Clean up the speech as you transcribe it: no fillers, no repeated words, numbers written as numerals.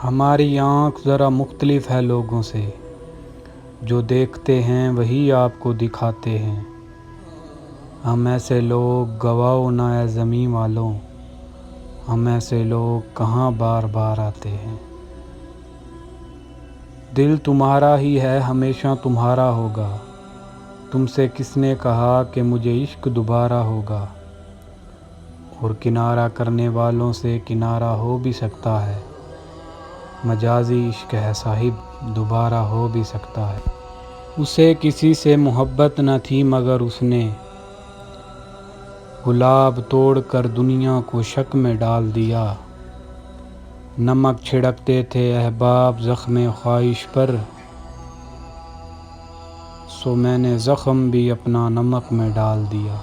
ہماری آنکھ ذرا مختلف ہے لوگوں سے، جو دیکھتے ہیں وہی آپ کو دکھاتے ہیں۔ ہم ایسے لوگ گواؤ نہ اے زمیں والوں، ہم ایسے لوگ کہاں بار بار آتے ہیں۔ دل تمہارا ہی ہے ہمیشہ تمہارا ہوگا، تم سے کس نے کہا کہ مجھے عشق دوبارہ ہوگا۔ اور کنارہ کرنے والوں سے کنارہ ہو بھی سکتا ہے، مجازی عشق ہے صاحب دوبارہ ہو بھی سکتا ہے۔ اسے کسی سے محبت نہ تھی مگر اس نے گلاب توڑ کر دنیا کو شک میں ڈال دیا۔ نمک چھڑکتے تھے احباب زخم خواہش پر، سو میں نے زخم بھی اپنا نمک میں ڈال دیا۔